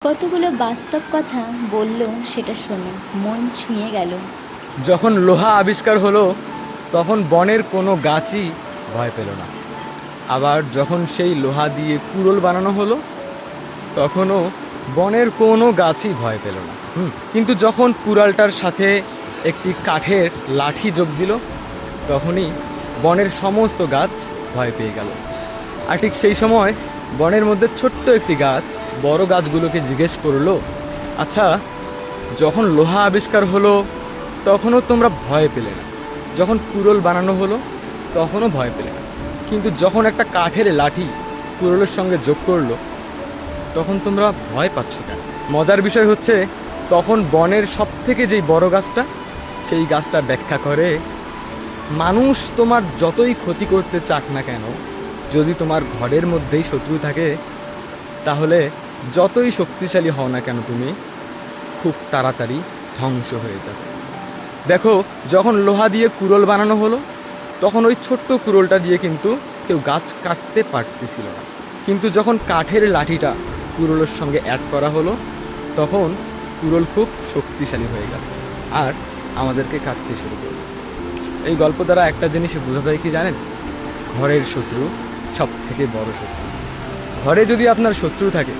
কতগুলো বাস্তব কথা বলল সেটা শোনো, মন ছুঁয়ে গেল। যখন লোহা আবিষ্কার হলো তখন বনের কোনো গাছই ভয় পেল না। আবার যখন সেই লোহা দিয়ে কুড়োল বানানো হলো তখনও বনের কোনো গাছই ভয় পেল না। কিন্তু যখন কুড়ালটার সাথে একটি কাঠের লাঠি যোগ দিল তখনই বনের সমস্ত গাছ ভয় পেয়ে গেল। আর ঠিক সেই সময় বনের মধ্যে ছোট্ট একটি গাছ বড় গাছগুলোকে জিজ্ঞেস করলো, আচ্ছা, যখন লোহা আবিষ্কার হলো তখনও তোমরা ভয় পেলে না, যখন কুড়োল বানানো হলো তখনও ভয় পেলে না, কিন্তু যখন একটা কাঠের লাঠি কুড়োলের সঙ্গে যোগ করলো তখন তোমরা ভয় পাচ্ছ কেন? মজার বিষয় হচ্ছে তখন বনের সব থেকে যেই বড় গাছটা, সেই গাছটা ব্যাখ্যা করে, মানুষ তোমার যতই ক্ষতি করতে চাক না কেন, যদি তোমার ঘরের মধ্যেই শত্রু থাকে তাহলে যতই শক্তিশালী হও না কেন তুমি খুব তাড়াতাড়ি ধ্বংস হয়ে যাবে। দেখো, যখন লোহা দিয়ে কুড়োল বানানো হলো তখন ওই ছোট্ট কুড়োলটা দিয়ে কিন্তু কেউ গাছ কাটতে পারতেছিল না, কিন্তু যখন কাঠের লাঠিটা কুড়োলের সঙ্গে অ্যাড করা হলো তখন কুড়োল খুব শক্তিশালী হয়ে গেল আর আমাদেরকে কাটতে শুরু করলো। এই গল্প দ্বারা একটা জিনিস বোঝা যায় কি জানেন? ঘরের শত্রু সব থেকে বড় শত্রু। ঘরে যদি আপনার শত্রু থাকে,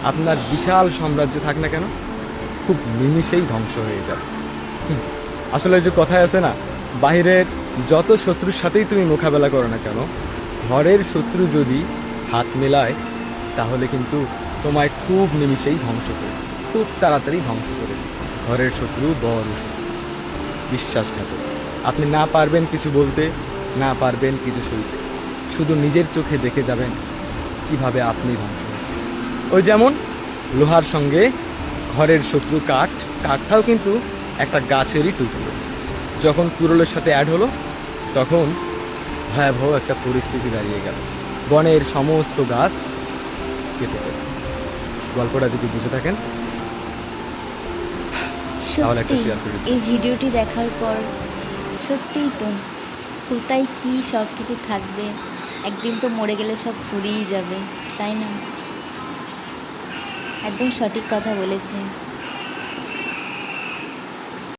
আপনার বিশাল সাম্রাজ্য থাক না কেন, খুব নিমিষেই ধ্বংস হয়ে যাবে। আসলে যে কথায় আছে না, বাইরের যত শত্রুর সাথেই তুমি মোকাবেলা করো না কেন, ঘরের শত্রু যদি হাত মেলায় তাহলে কিন্তু তোমায় খুব নিমিষেই ধ্বংস করে, খুব তাড়াতাড়ি ধ্বংস করে। ঘরের শত্রু বড় শত্রু, বিশ্বাসঘাতক। আপনি না পারবেন কিছু বলতে, না পারবেন কিছু সইতে, শুধু নিজের চোখে দেখে যাবেন কিভাবে আপনি ধ্বংস হচ্ছেন। ওই যেমন লোহার সঙ্গে ঘরের শত্রু কাঠ, কাঠটাও কিন্তু একটা গাছেরই টুকরো, যখন কুড়োলের সাথে অ্যাড হলো তখন ভয়াবহ একটা পরিস্থিতি দাঁড়িয়ে গেল, বনের সমস্ত গাছ কেটে গেল। গল্পটা যদি বুঝে থাকেন তাহলে একটা সত্যি শেয়ার করে দিন। এই ভিডিওটি দেখার পর সত্যিই তো কোথায় কি সব কিছু থাকবে, একদিন তো মরে গেলে সব ফুরিয়েই যাবে, তাই না? একদম সঠিক কথা বলেছে।